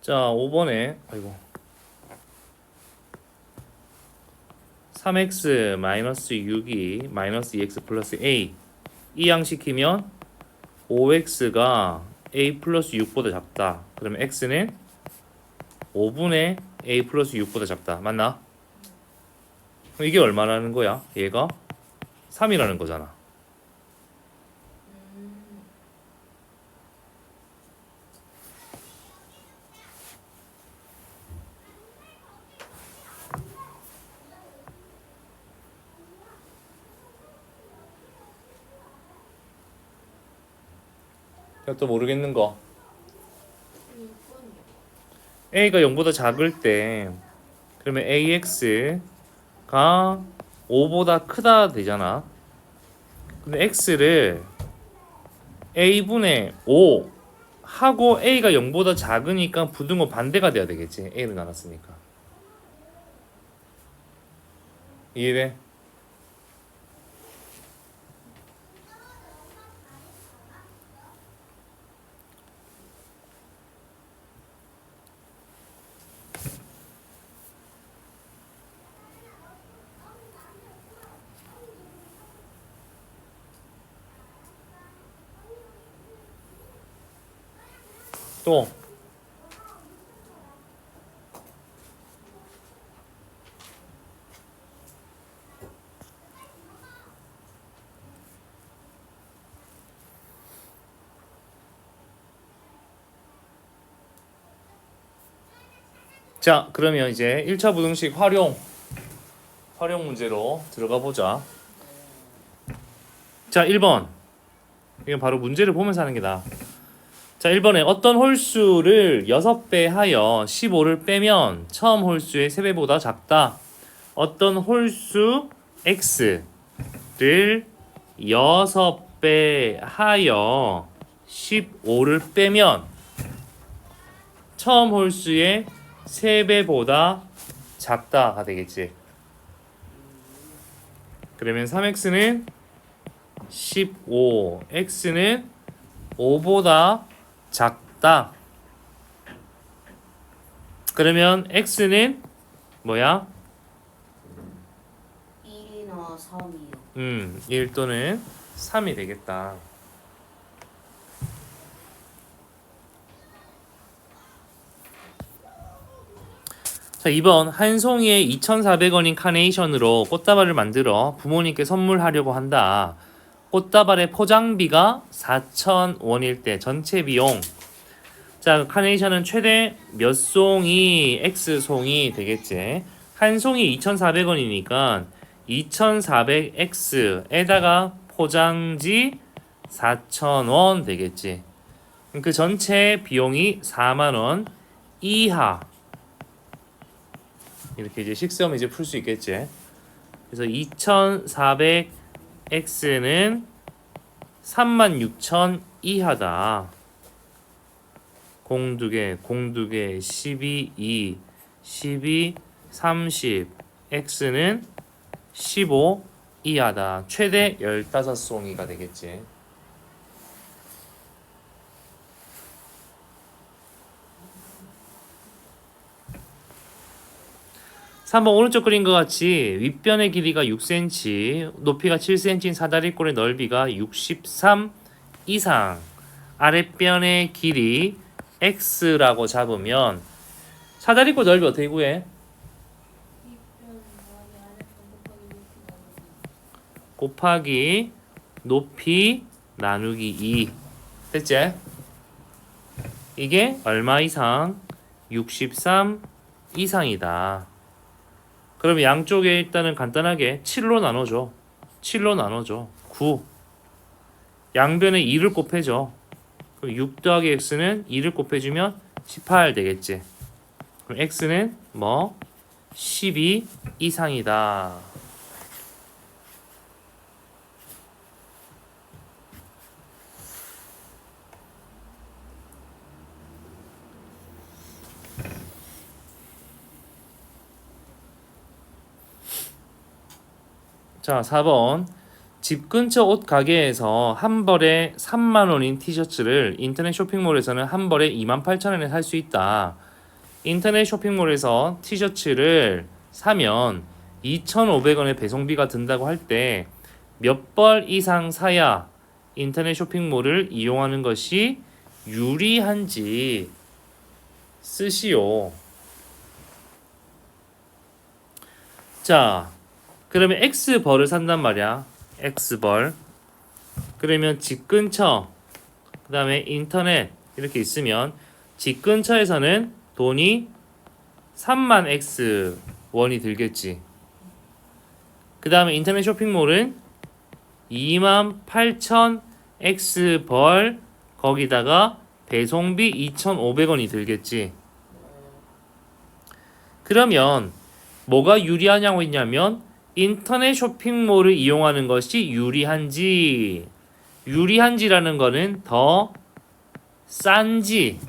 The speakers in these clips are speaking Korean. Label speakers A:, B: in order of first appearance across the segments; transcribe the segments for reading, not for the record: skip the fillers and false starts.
A: 자, 5번에 아이고 3x 마이너스 6이 마이너스 2x 플러스 a 이항시키면 5x가 a 플러스 6보다 작다. 그러면 x는 5분의 a 플러스 6보다 작다. 맞나? 그럼 이게 얼마라는 거야? 얘가 3이라는 거잖아. 또 모르겠는 거. a가 0보다 작을 때 그러면 ax가 5보다 크다 되잖아. 근데 x를 a분의 5 하고 a가 0보다 작으니까 부등호 반대가 돼야 되겠지. a를 나눴으니까. 이해돼? 또 자, 그러면 이제 1차 부등식 활용 문제로 들어가 보자. 자, 1번. 이건 바로 문제를 보면서 하는 게 나아. 자, 1번에 어떤 홀수를 6배 하여 15를 빼면 처음 홀수의 3배보다 작다. 어떤 홀수 x를 6배 하여 15를 빼면 처음 홀수의 3배보다 작다가 되겠지. 그러면 3x는 15, x는 5보다 작다. 그러면 x는 뭐야?
B: 1이나 3이요.
A: 1 또는 3이 되겠다. 자, 2번 한 송이에 2,400원인 카네이션으로 꽃다발을 만들어 부모님께 선물하려고 한다. 꽃다발의 포장비가 4,000원일 때 전체 비용. 자, 카네이션은 최대 몇 송이 X송이 되겠지. 한 송이 2,400원이니까 2,400X에다가 포장지 4,000원 되겠지. 그 전체 비용이 4만원 이하. 이렇게 이제 식수하면 이제 풀 수 있겠지. 그래서 2,400X는 36,000 이하다. 공두개 12, 2, 12, 30 X는 15 이하다. 최대 15송이가 되겠지. (3번) 오른쪽 그림과 같이 윗변의 길이가 6cm, 높이가 7cm인 사다리꼴의 넓이가 63 이상, 아랫변의 길이 x라고 잡으면 사다리꼴 넓이 어떻게 구해? 곱하기 높이 나누기 2. 됐지? 이게 얼마 이상? 63 이상이다. 그럼 양쪽에 일단은 간단하게 7로 나눠줘. 7로 나눠줘. 9. 양변에 2를 곱해줘. 그럼 6 더하기 x는 2를 곱해주면 18 되겠지. 그럼 x는 뭐? 12 이상이다. 자, 4번. 집 근처 옷 가게에서 한 벌에 3만 원인 티셔츠를 인터넷 쇼핑몰에서는 한 벌에 28,000원에 살 수 있다. 인터넷 쇼핑몰에서 티셔츠를 사면 2,500원의 배송비가 든다고 할 때 몇 벌 이상 사야 인터넷 쇼핑몰을 이용하는 것이 유리한지 쓰시오. 자, 그러면 X벌을 산단 말이야. X벌. 그러면 집 근처, 그 다음에 인터넷 이렇게 있으면 집 근처에서는 돈이 3만 X 원이 들겠지. 그 다음에 인터넷 쇼핑몰은 28,000 X 벌 거기다가 배송비 2,500원이 들겠지. 그러면 뭐가 유리하냐고 했냐면 인터넷 쇼핑몰을 이용하는 것이 유리한지라는 거는 더 싼지,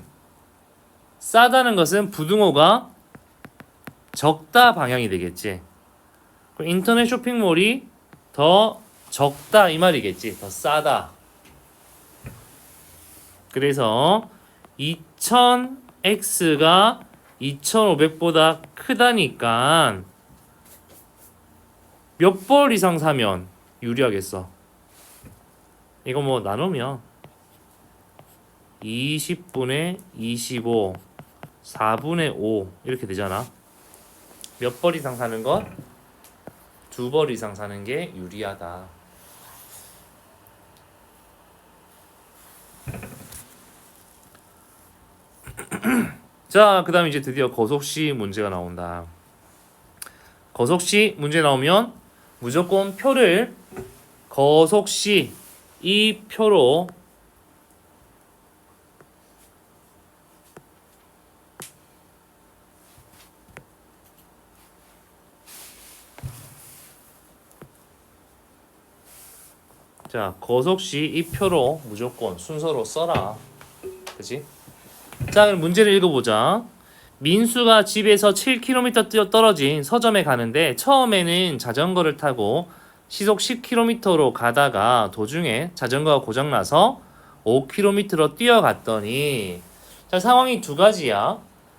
A: 싸다는 것은 부등호가 적다 방향이 되겠지. 인터넷 쇼핑몰이 더 적다 이 말이겠지. 더 싸다. 그래서 2000X가 2500보다 크다니까 몇 벌 이상 사면 유리하겠어. 이거 뭐 나누면 20분의 25 4분의 5 이렇게 되잖아. 몇 벌 이상 사는 것? 2벌 이상 사는 게 유리하다. 자, 그 다음에 이제 드디어 거속시 문제가 나온다. 거속시 문제 나오면 무조건 표를 거속시 이 표로 자, 거속시 이 표로 무조건 순서로 써라. 그치? 자, 그럼 문제를 읽어보자. 민수가 집에서 7km 떨어진 서점에 가는데 처음에는 자전거를 타고 시속 10km로 가다가 도중에 자전거가 고장나서 5km로 뛰어갔더니 자, 상황이 두 가지야.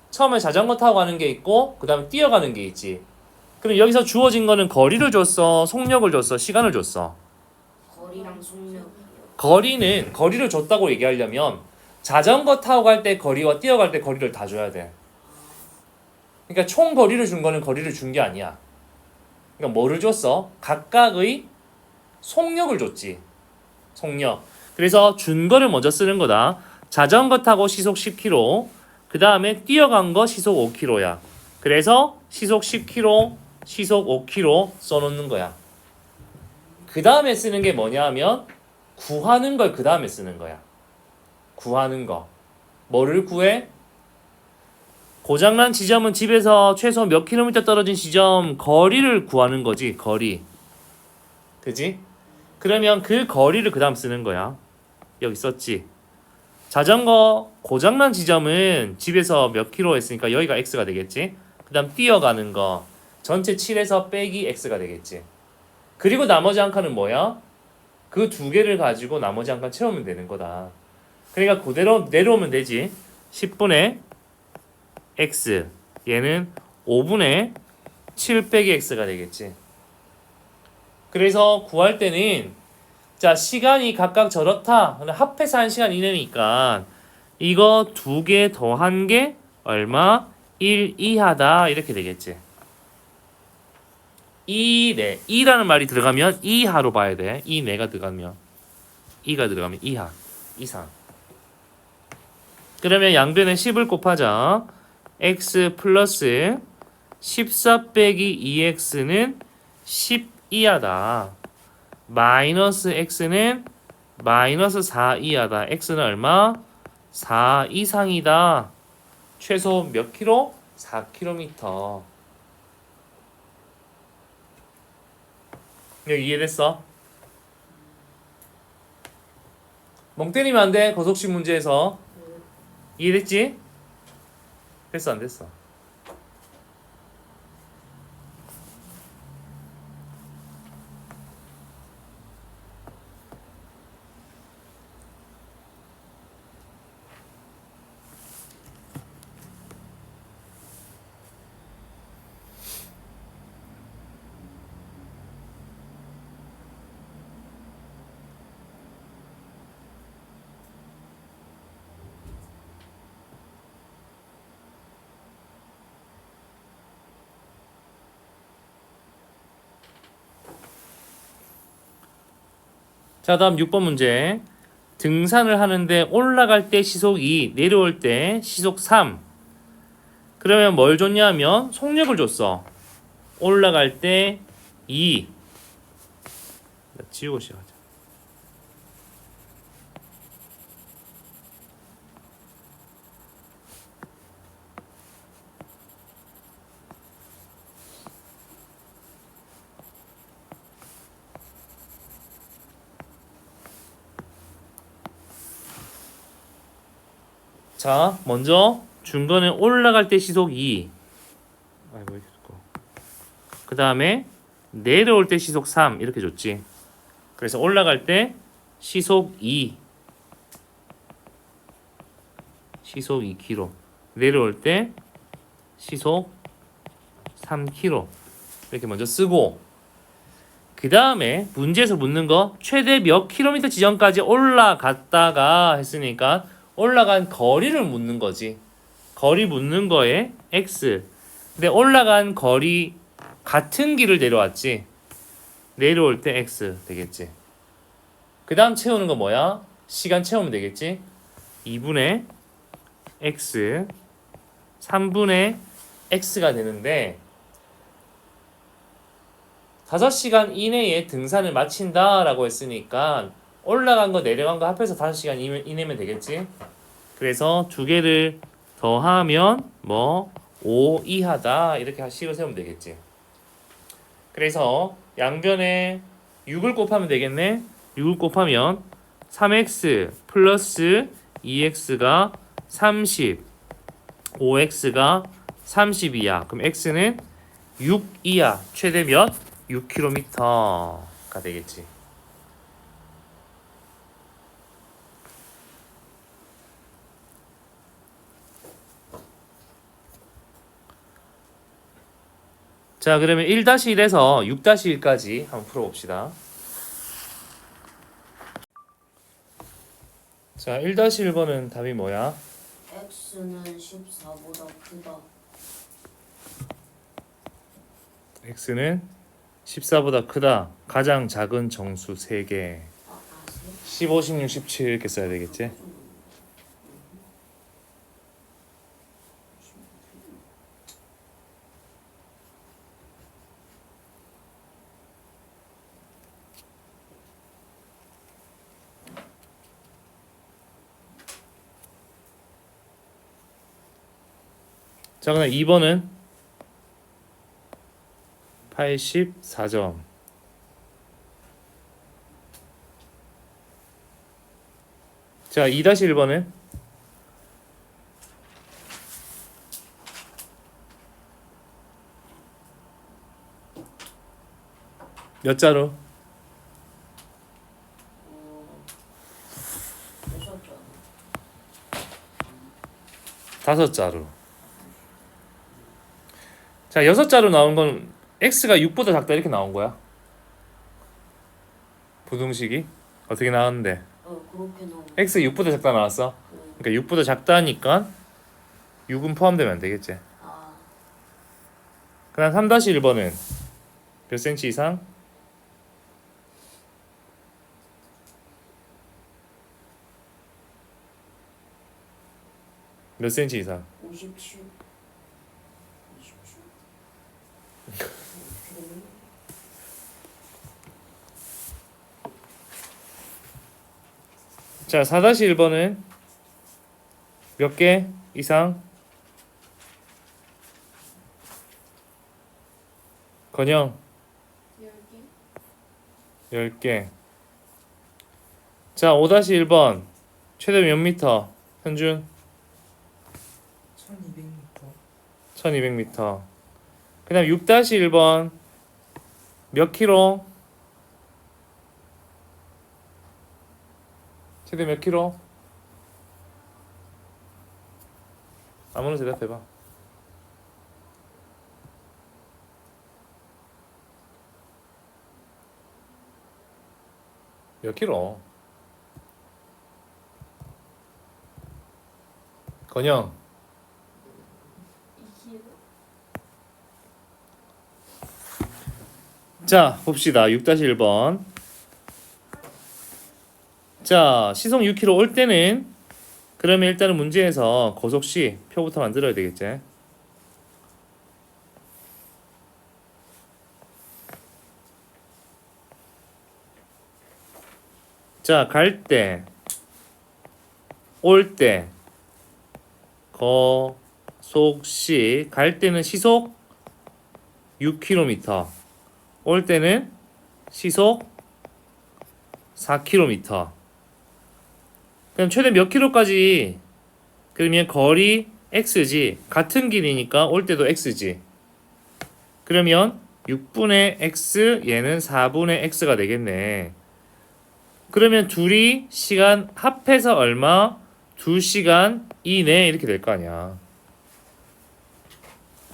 A: 처음에 자전거 타고 가는 게 있고 그 다음에 뛰어가는 게 있지. 그럼 여기서 주어진 거는 거리를 줬어, 속력을 줬어, 시간을 줬어.
B: 거리랑 속력이요.
A: 거리를 줬다고 얘기하려면 자전거 타고 갈 때 거리와 뛰어갈 때 거리를 다 줘야 돼. 그러니까 총 거리를 준 거는 거리를 준 게 아니야. 그러니까 뭐를 줬어? 각각의 속력을 줬지. 속력. 그래서 준 거를 먼저 쓰는 거다. 자전거 타고 시속 10km, 그 다음에 뛰어간 거 시속 5km야. 그래서 시속 10km, 시속 5km 써놓는 거야. 그 다음에 쓰는 게 뭐냐 하면 구하는 걸 그 다음에 쓰는 거야. 구하는 거. 뭐를 구해? 고장난 지점은 집에서 최소 몇 킬로미터 떨어진 지점 거리를 구하는 거지. 거리. 그지? 그러면 그 거리를 그 다음 쓰는 거야. 여기 썼지. 자전거 고장난 지점은 집에서 몇 킬로 했으니까 여기가 x가 되겠지. 그 다음 뛰어가는 거 전체 7에서 빼기 x가 되겠지. 그리고 나머지 한 칸은 뭐야? 그 두 개를 가지고 나머지 한 칸 채우면 되는 거다. 그러니까 그대로 내려오면 되지. 10분의 x 얘는 5분의 7 빼기 x가 되겠지. 그래서 구할 때는 자, 시간이 각각 저렇다. 합해서 1시간 이내니까 이거 두 개 더한 게 얼마? 1 이하다 이렇게 되겠지. 2내 2라는 말이 들어가면 이하로 봐야 돼. 2내가 들어가면 2가 들어가면 이하 이상. 그러면 양변에 10을 곱하자. x 플러스 14 빼기 2x는 10 이하다. 마이너스 x는 마이너스 4 이하다. x는 얼마? 4 이상이다. 최소 몇 킬로? 4km. 여기 이해됐어? 멍 때리면 안 돼. 거속식 문제에서. 이해됐지? 됐어 안 됐어? 자, 다음 6번 문제. 등산을 하는데 올라갈 때 시속 2, 내려올 때 시속 3. 그러면 뭘 줬냐면 속력을 줬어. 올라갈 때 2. 지우고 시작하자. 자, 먼저 준 거는 올라갈 때 시속 2. 아이고, 그 다음에 내려올 때 시속 3 이렇게 줬지. 그래서 올라갈 때 시속 2, 시속 2km. 내려올 때 시속 3km. 이렇게 먼저 쓰고, 그 다음에 문제에서 묻는 거 최대 몇 킬로미터 지점까지 올라갔다가 했으니까 올라간 거리를 묻는 거지. 거리 묻는 거에 x. 근데 올라간 거리 같은 길을 내려왔지. 내려올 때 x 되겠지. 그 다음 채우는 거 뭐야? 시간 채우면 되겠지. 2분의 x 3분의 x가 되는데 5시간 이내에 등산을 마친다라고 했으니까 올라간 거 내려간 거 합해서 5시간 이내면 되겠지. 그래서 두 개를 더하면 뭐 5 이하다 이렇게 식을 세우면 되겠지. 그래서 양변에 6을 곱하면 되겠네. 6을 곱하면 3x 플러스 2x가 30, 5x가 32야. 그럼 x는 6 이하. 최대 몇? 6km가 되겠지. 자, 그러면 1-1에서 6-1까지 한번 풀어봅시다. 자, 1-1번은 답이 뭐야?
B: x는 14보다 크다.
A: x는 14보다 크다. 가장 작은 정수 3개. 15, 16, 17 이렇게 써야 되겠지? 자, 그럼 2번은 84점. 자, 2-1번은 몇 자루?
B: 여섯
A: 5자루. 자, 6자루 나온 건 x가 6보다 작다 이렇게 나온 거야. 부등식이 어떻게 나왔는데?
B: 그렇게 나오고.
A: x 6보다 작다 나왔어. 그러니까 6보다 작다니까 6은 포함되면 안 되겠지. 그다음 3-1번은 몇 cm 이상? 몇 cm 이상?
B: 57. 27.
A: 자, 4-1번은 몇 개 이상? 건영 10개. 자, 5-1번 최대 몇 미터? 현준
C: 1200m.
A: 1200m. 그 다음 6-1번 몇 킬로? 최대 몇 킬로? 아무나 대답해봐. 몇 킬로? 건영
B: 2kg.
A: 자, 봅시다. 6-1번 자, 시속 6km 올 때는 그러면 일단은 문제에서 거속시 표부터 만들어야 되겠지. 자, 갈 때, 올 때, 거속시, 갈 때는 시속 6km, 올 때는 시속 4km. 그럼 최대 몇 킬로까지? 그러면 거리 x지. 같은 길이니까 올 때도 x지. 그러면 6분의 x, 얘는 4분의 x가 되겠네. 그러면 둘이 시간 합해서 얼마? 2시간 이내 이렇게 될 거 아니야.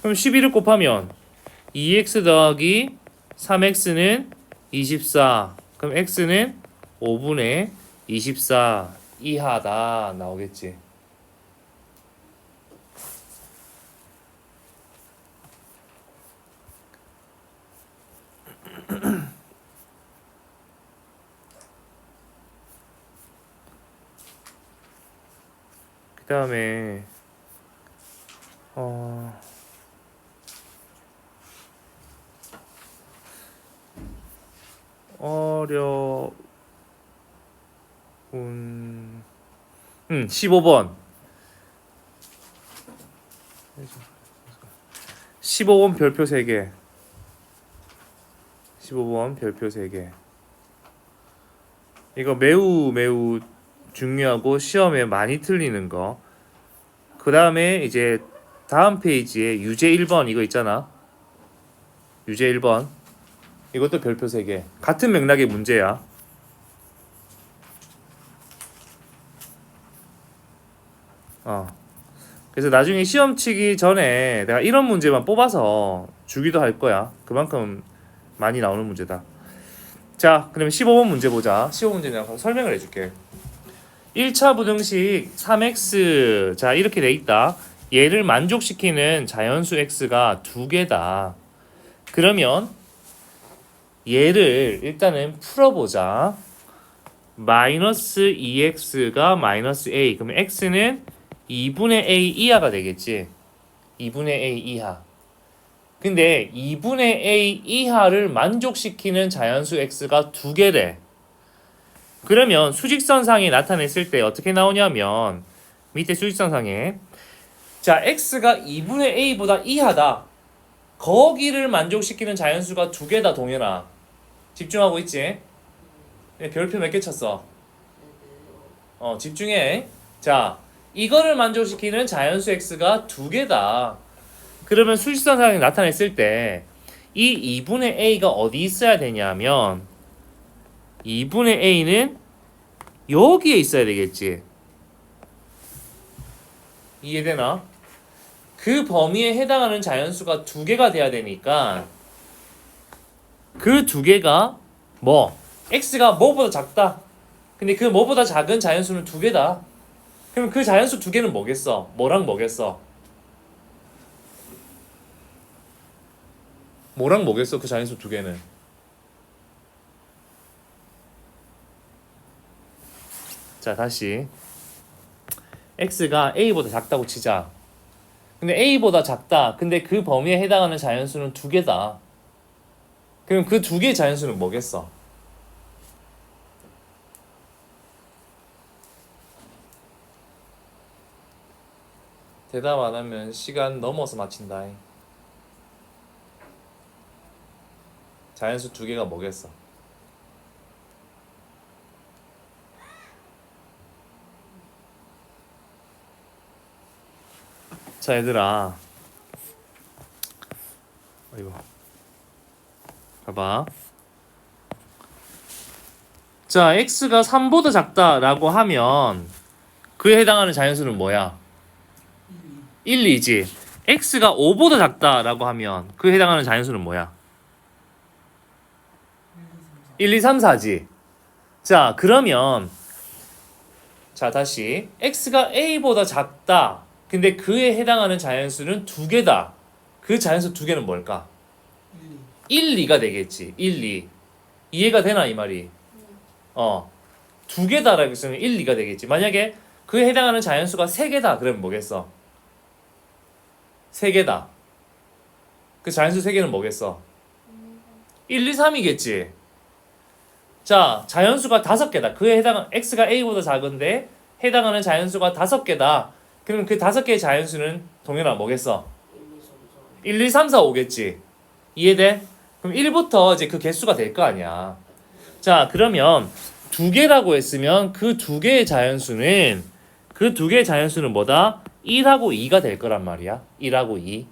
A: 그럼 11을 곱하면 2x 더하기 3x는 24. 그럼 x는 5분의 24 이하다 나오겠지. 그 다음에 어려운 15번 15번 별표 3개 15번 별표 3개 이거 매우 중요하고 시험에 많이 틀리는 거. 그 다음에 이제 다음 페이지에 유제 1번 이거 있잖아. 유제 1번 이것도 별표 3개 같은 맥락의 문제야. 그래서 나중에 시험 치기 전에 내가 이런 문제만 뽑아서 주기도 할 거야. 그만큼 많이 나오는 문제다. 자, 그러면 15번 문제 보자. 15문제 내가 설명을 해줄게. 1차 부등식 3x 자 이렇게 돼 있다. 얘를 만족시키는 자연수 x가 2개다. 그러면 얘를 일단은 풀어보자. 마이너스 2x가 마이너스 a. 그러면 x는 2분의 a 이하가 되겠지. 2분의 a 이하. 근데 2분의 a 이하를 만족시키는 자연수 x가 2개래. 그러면 수직선상에 나타냈을 때 어떻게 나오냐면 밑에 수직선상에 자 x가 2분의 a보다 이하다. 거기를 만족시키는 자연수가 2개다. 동현아 집중하고 있지? 별표 몇 개 쳤어? 집중해. 자 이거를 만족시키는 자연수 x가 2개다. 그러면 수직선상에 나타냈을 때 이 2분의 a가 어디 있어야 되냐면 2분의 a는 여기에 있어야 되겠지. 이해되나? 그 범위에 해당하는 자연수가 2개가 돼야 되니까 그 2개가 뭐? x가 뭐보다 작다. 근데 그 뭐보다 작은 자연수는 2개다. 그럼 그 자연수 2개는 뭐겠어? 뭐랑 뭐겠어? 뭐랑 뭐겠어? 그 자연수 2개는 자 다시 x가 a보다 작다고 치자. 근데 a보다 작다. 근데 그 범위에 해당하는 자연수는 2개다. 그럼 그 2개의 자연수는 뭐겠어? 대답 안 하면 시간 넘어서 마친다. 자연수 2개가 뭐겠어? 자 얘들아 이거 봐봐. 자 x가 3보다 작다라고 하면 그에 해당하는 자연수는 뭐야? 1, 2지. x가 5보다 작다라고 하면 그에 해당하는 자연수는 뭐야? 1, 2, 3, 4지. 자 그러면 자 다시 x가 a보다 작다. 근데 그에 해당하는 자연수는 2개다. 그 자연수 2개는 뭘까? 1, 2가 되겠지. 1, 2. 이해가 되나 이 말이? 두 개다라고 했으면 1, 2가 되겠지. 만약에 그에 해당하는 자연수가 3개다 그러면 뭐겠어? 3개다. 그 자연수 3개는 뭐겠어? 1, 2, 3이겠지. 자, 자연수가 5개다. 그에 해당한 x가 a보다 작은데 해당하는 자연수가 5개다. 그럼 그 5개의 자연수는 동현아 뭐겠어? 1, 2, 3, 4, 5겠지. 이해돼? 그럼 1부터 이제 그 개수가 될 거 아니야. 자, 그러면 2개라고 했으면 그 2개의 자연수는 뭐다? 1하고 2가 될 거란 말이야. 1하고 2.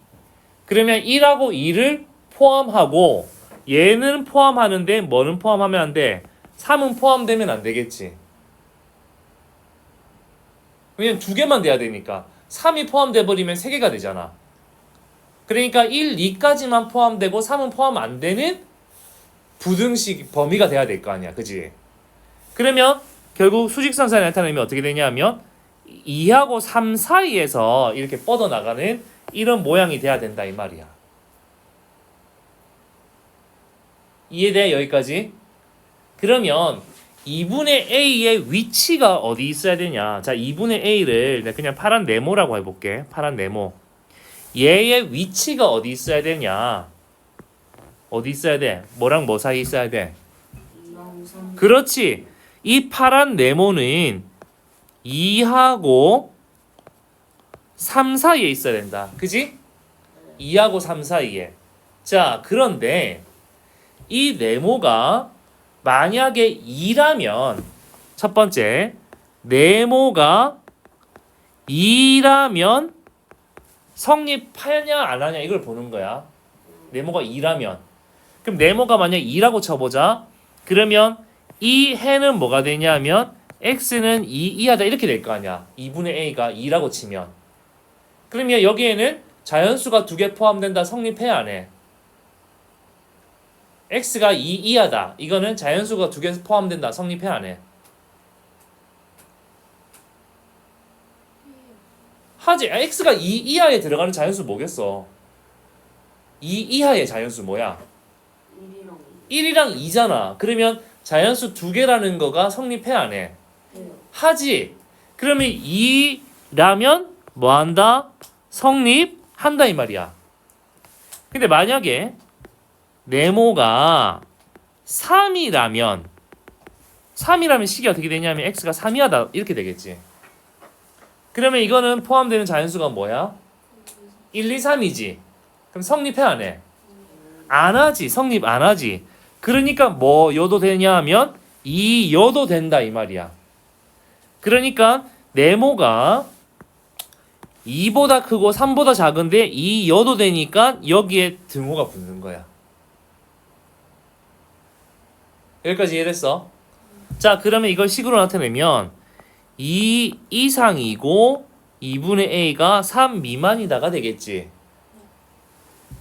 A: 그러면 1하고 2를 포함하고 얘는 포함하는데 뭐는 포함하면 안 돼? 3은 포함되면 안 되겠지. 왜냐면 2개만 돼야 되니까. 3이 포함돼 버리면 3개가 되잖아. 그러니까 1, 2까지만 포함되고 3은 포함 안 되는 부등식 범위가 돼야 될 거 아니야. 그지? 그러면 결국 수직선상에 나타내면 어떻게 되냐면 2하고 3 사이에서 이렇게 뻗어나가는 이런 모양이 돼야 된다 이 말이야. 이해돼? 여기까지? 그러면 2분의 a의 위치가 어디 있어야 되냐? 자, 2분의 a를 내가 그냥 파란 네모라고 해볼게. 파란 네모. 얘의 위치가 어디 있어야 되냐? 어디 있어야 돼? 뭐랑 뭐 사이 있어야 돼?
B: 2랑 3.
A: 그렇지. 이 파란 네모는 2하고 3 사이에 있어야 된다. 그지? 2하고 3 사이에. 자, 그런데 이 네모가 만약에 2라면 첫 번째 네모가 2라면 성립하냐 안 하냐 이걸 보는 거야. 네모가 2라면. 그럼 네모가 만약 2라고 쳐보자. 그러면 이 해는 뭐가 되냐면 x는 2 이하다 이렇게 될 거 아니야. 2분의 a가 2라고 치면. 그러면 여기에는 자연수가 2개 포함된다. 성립해 안 해? x가 2 이하다. 이거는 자연수가 2개 포함된다. 성립해 안 해? 하지. x가 2 이하에 들어가는 자연수 뭐겠어? 2 이하의 자연수 뭐야?
B: 1이랑
A: 1이랑 2잖아. 그러면 자연수 2개라는 거가 성립해 안 해?
B: 2 해요.
A: 하지. 그러면 2라면 뭐 한다? 성립한다 이 말이야. 근데 만약에 네모가 3이라면 식이 어떻게 되냐면 x가 3이하다 이렇게 되겠지. 그러면 이거는 포함되는 자연수가 뭐야? 1, 2, 3이지. 그럼 성립해 안 해? 안 하지. 성립 안 하지. 그러니까 뭐 여도 되냐 하면 2 여도 된다 이 말이야. 그러니까 네모가 2보다 크고 3보다 작은데 2 여도 되니까 여기에 등호가 붙는 거야. 여기까지 이해됐어? 자, 그러면 이걸 식으로 나타내면 2 이상이고 2분의 a가 3 미만이다가 되겠지.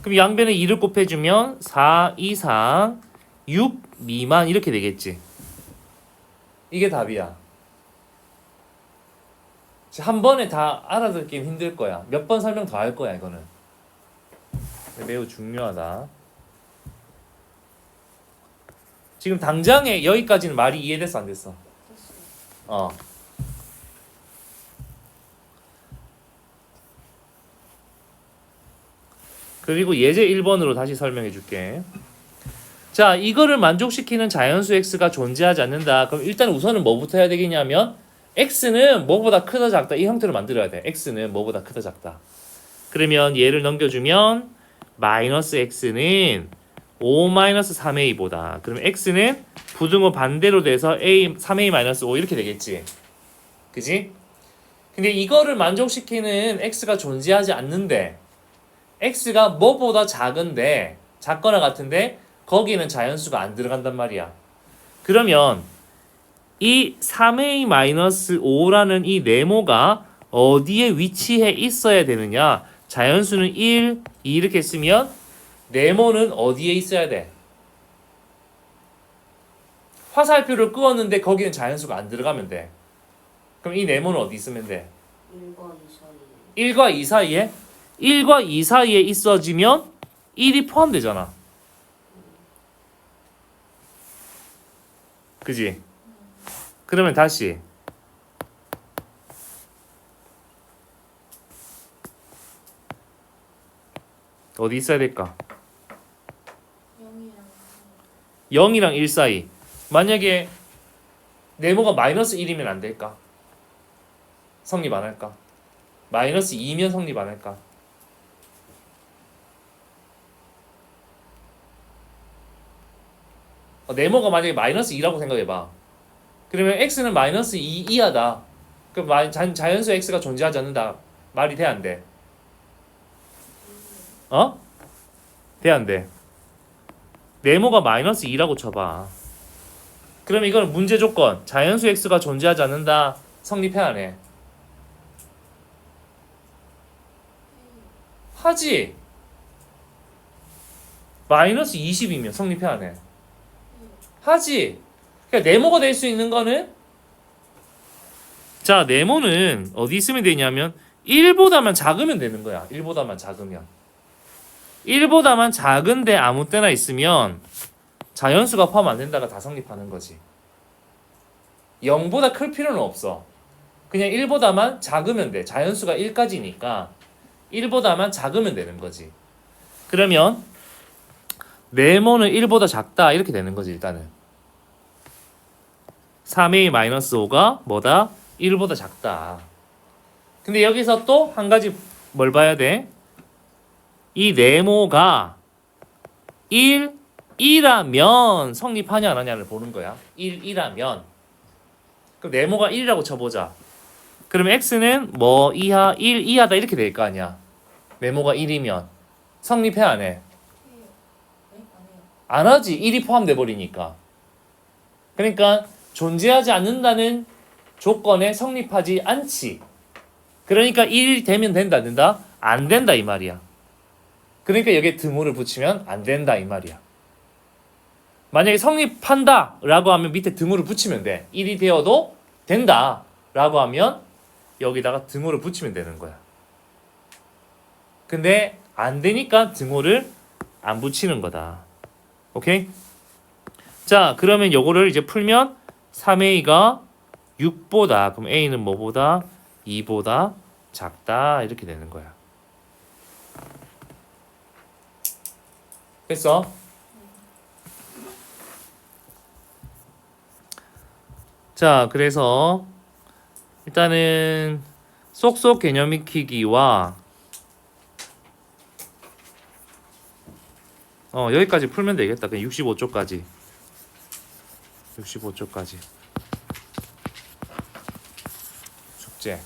A: 그럼 양변에 2를 곱해주면 4 이상 6 미만 이렇게 되겠지. 이게 답이야. 한 번에 다 알아듣기 힘들 거야. 몇 번 설명 더 할 거야 이거는. 매우 중요하다. 지금 당장에 여기까지는 말이 이해됐어 안 됐어? 그리고 예제 1번으로 다시 설명해 줄게. 자, 이거를 만족시키는 자연수 x가 존재하지 않는다. 그럼 일단 우선은 뭐부터 해야 되겠냐면 x는 뭐보다 크다 작다 이 형태로 만들어야 돼. x는 뭐보다 크다 작다. 그러면 얘를 넘겨주면 마이너스 x는 5-3a보다. 그럼 x는 부등호 반대로 돼서 a 3a-5 이렇게 되겠지. 그지? 근데 이거를 만족시키는 x가 존재하지 않는데 x가 뭐보다 작은데 작거나 같은데 거기는 자연수가 안 들어간단 말이야. 그러면 이 3a-5라는 이 네모가 어디에 위치해 있어야 되느냐? 자연수는 1, 2 이렇게 쓰면 네모는 어디에 있어야 돼? 화살표를 끄었는데 거기는 자연수가 안 들어가면 돼. 그럼 이 네모는 어디 있으면 돼?
B: 1과 2 사이에.
A: 1과 2 사이에? 1과 2 사이에 있어지면 1이 포함되잖아. 그지? 그러면 다시 어디 있어야 될까? 0이랑 1 사이. 만약에 네모가 마이너스 1이면 안 될까? 성립 안 할까? 마이너스 2면 성립 안 할까? 네모가 만약에 마이너스 2라고 생각해봐. 그러면 x는 마이너스 2 이하다. 그럼 자연수 x가 존재하지 않는다. 말이 돼 안 돼? 어? 돼 안 돼? 네모가 마이너스 2라고 쳐봐. 그럼 이거는 문제 조건. 자연수 x가 존재하지 않는다. 성립해 안 해? 하지. 마이너스 20이면 성립해 안 해? 하지. 그러니까 네모가 될 수 있는 거는 자, 네모는 어디 있으면 되냐면 1보다만 작으면 되는 거야. 1보다만 작으면. 1보다만 작은데 아무 때나 있으면 자연수가 포함 안 된다가 다 성립하는 거지. 0보다 클 필요는 없어. 그냥 1보다만 작으면 돼. 자연수가 1까지니까 1보다만 작으면 되는 거지. 그러면 네모는 1보다 작다 이렇게 되는 거지 일단은. 3a-5가 뭐다? 1보다 작다. 근데 여기서 또 한 가지 뭘 봐야 돼? 이 네모가 1이라면 성립하냐 안 하냐를 보는 거야. 1이라면. 그럼 네모가 1이라고 쳐보자. 그럼 x는 뭐 이하 1 이하다 이렇게 될 거 아니야. 네모가 1이면 성립해 안 해? 안 하지. 1이 포함돼 버리니까. 그러니까 존재하지 않는다는 조건에 성립하지 않지. 그러니까 1이 되면 된다 안 된다? 안 된다 이 말이야. 그러니까 여기에 등호를 붙이면 안 된다 이 말이야. 만약에 성립한다 라고 하면 밑에 등호를 붙이면 돼. 1이 되어도 된다 라고 하면 여기다가 등호를 붙이면 되는 거야. 근데 안 되니까 등호를 안 붙이는 거다. 오케이? 자, 그러면 요거를 이제 풀면 3a가 6보다, 그럼 a는 뭐보다? 2보다 작다 이렇게 되는 거야. 됐어? 자, 그래서 일단은 쏙쏙 개념 익히기와 여기까지 풀면 되겠다. 그냥 65쪽까지. 65쪽까지. 숙제.